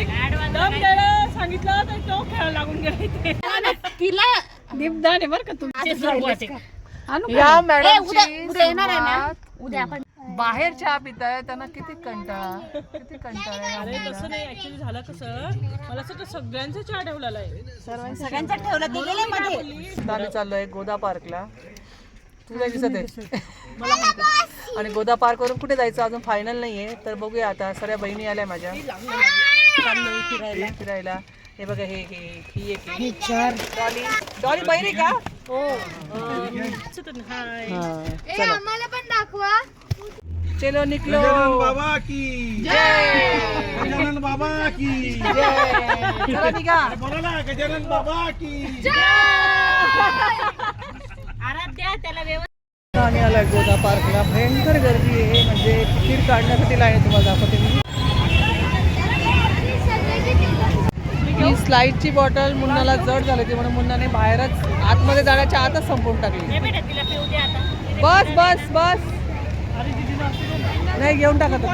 दम द्यायला सांगितलं तर तो खेळ लागून गेला इथे. तिला दीपदान आहे बरं का तुमची. या मॅडम उद्या येणार आहे ना. उद्या आपण बाहेर चहा पिताय त्यांना किती कंटाळा अरे तसं नाही, ऍक्च्युली झालं कसं, मला असं सगळ्यांचा चहा ठेवलेला आहे. सगळ्यांचा ठेवला ते गेले मध्ये. आम्ही चाललोय गोदा पार्कला. तुला दिसत आहे आणि गोदा पार्क वरून कुठे जायचं अजून फायनल नाहीये, तर बघूया आता. सगळ्या बहिणी आल्या माझ्या फिरायला. हे बघा, ही एक डॉली. डॉली बहीण आहे का? हो. चला आम्हाला पण दाखवा. चलो निकलो. गजानन बाबा की जय. गजानन बाबा की जय. चला निघा. बोला ना, गजानन बाबा की आराध्या त्याला व्यवस्थित. आणि आलाय गोदा पार्कला. भयंकर गर्दी आहे, म्हणजे तिकीट काढण्यासाठी लाईन तुम्हाला दाखवते मी. ही स्लाईडची बॉटल मुन्नाला जड झाली होती म्हणून मुन्नाने बाहेरच आतमध्ये जाण्याच्या आतच संपवून टाकली. तिला पिऊ दे आता. बस बस बस. नाही घेऊन टाका तो.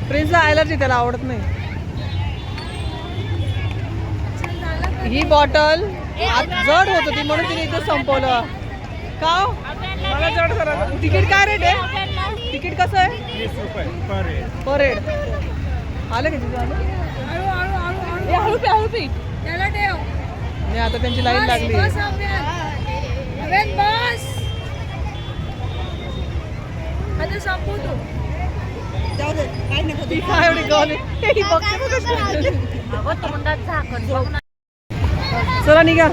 प्रिन्सला ॲलर्जी, त्याला आवडत नाही. ही बॉटल जड होत होती म्हणून तिने इथं संपवलं. का मला जड झालं. तिकीट काय रेट आहे? तिकीट कसं आहे? 20 रुपये पर हेड. पर हेड. आलं का तिथं? आलं हळू पे हळू पे. त्याला ठेव. नाही, आता त्यांची लाईन लागली. बस आता संपू तू. ती काय एवढी गवली. ही बघते बघ कशी. तोंडात झाकण ठेवून. चला निघा.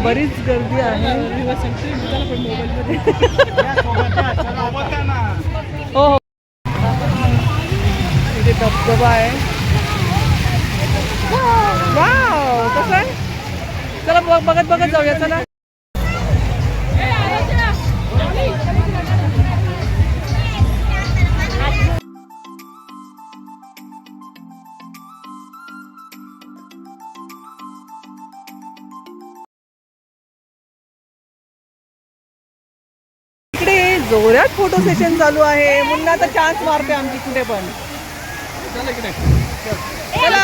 बरीच गर्दी आहे. हो हो, इथे धबधबा आहे. वाव, कसं आहे? चला बघत बघत जाऊया. चला. इकडे जोरात फोटो सेशन चालू आहे. मुन्ना तर चान्स मारते आमची कुठे पण. चला.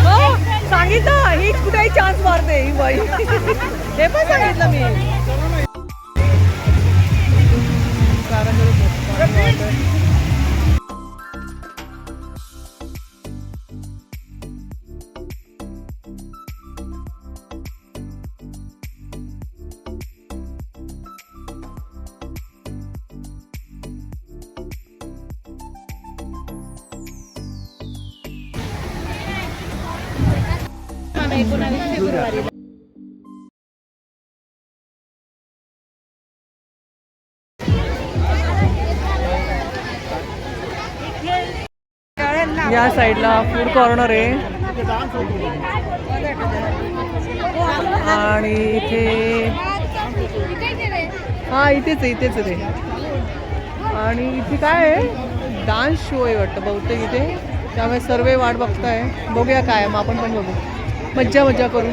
हो, सांगितलं ही कुठेही चान्स मारते ही बाई. हे पण सांगितलं मी. या साईडला फूड कॉर्नर आहे आणि इथे हा इथेच आहे. आणि इथे काय आहे? डान्स शो आहे वाटतं बहुतेक इथे, त्यामुळे सर्व वाट बघताय. बघूया काय, मग आपण पण बघू. मज्जा करू.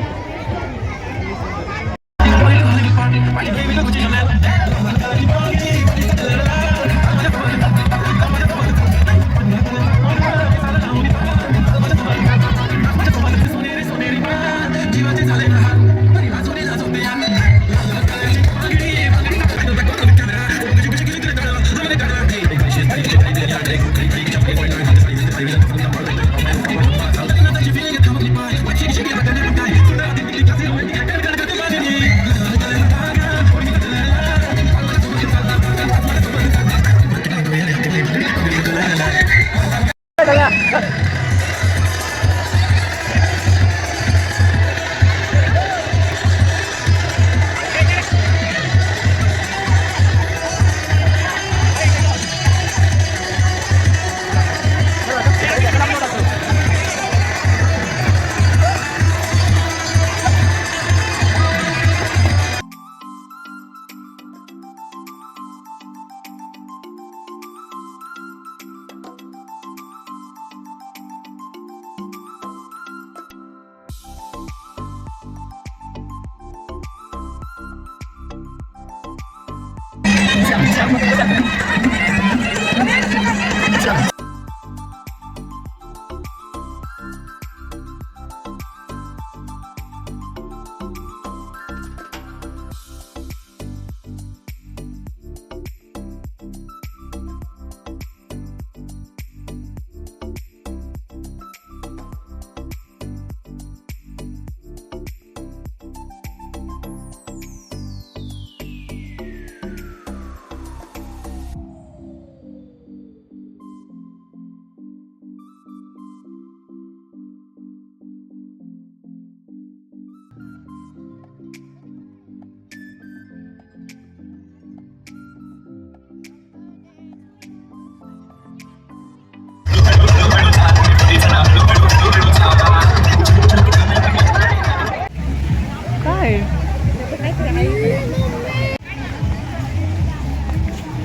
काय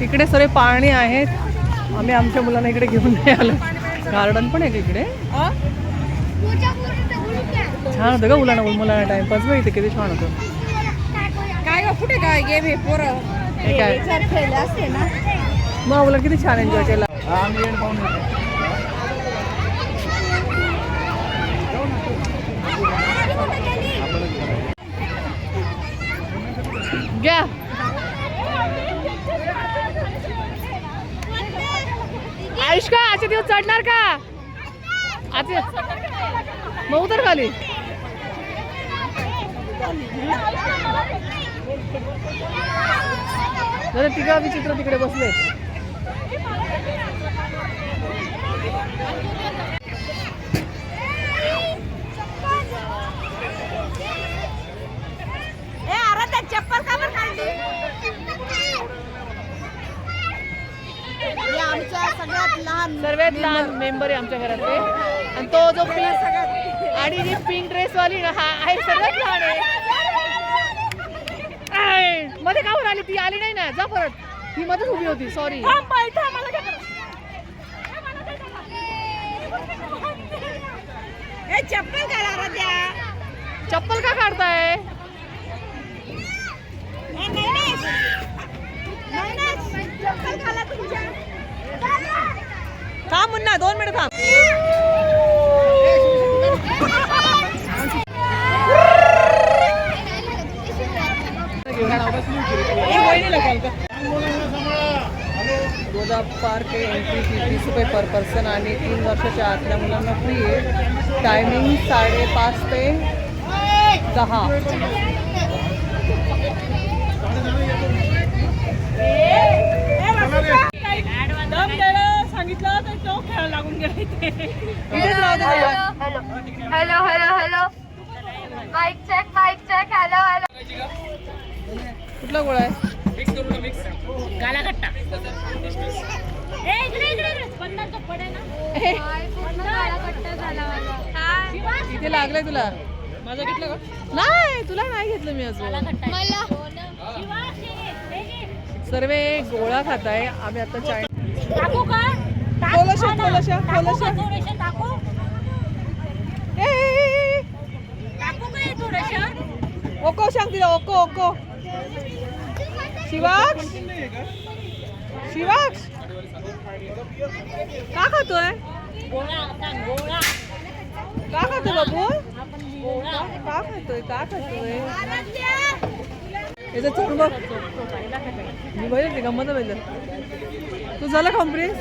इकडे सर्व पाणी आहेत. आम्ही आमच्या मुलांना इकडे घेऊन नाही आलो. गार्डन पण आहे का इकडे? छान होतं का मुलांना टाइमपास बघ इथे किती छान होतं. काय ग कुठे काय गेम हे पोरं हे काय खेळले असते ना. मग मुलं किती छान एन्जॉय केला. आम्ही येऊन पाहून येतो. घ्या आयुष का आजचे दिवस चढणार का? आज मग उतर खाली. जरा तिघा विचित्र तिकडे बसले. चप्पल का बरं काढली? हे आमच्या सगळ्यात लहान मेंबर आहे आमच्या घरातले. आणि तो जो पिंक आणि जी पिंक ड्रेस वाली ना हा आहे सगळ्यात लहान आहे. मध्ये का आली? ती आली नाही ना. जा परत. ती मध्येच उभी होती. सॉरी. चप्पल घाला त्या. चप्पल का काढताय? थांब मुन्ना 2 मिनिट थांब. गोदा पार्क एंट्री फी 30 रुपये पर पर्सन आणि 3 वर्षाच्या आतल्या मुलांना फ्री आहे. टायमिंग 5:30 ते 10. सांगितलं तर तो खेळायला लागून गेला इथे. Hello hello hello mic check hello hello. कुठला गोळा आहे? गाला कट्टा. इथे लागलंय तुला? माझं घेतलं का? नाही तुला नाही घेतलं मी अजून. सर्व गोळा खात आहे. आम्ही आता टाकू का? ओको सांग तिला. ओको शिवाक्ष का खातोय? का खातोय बाबू? का खातोय? याचं चोर बघ. मी बघितली गंमत पाहिजे. तू झाला कॉम्प्रेस?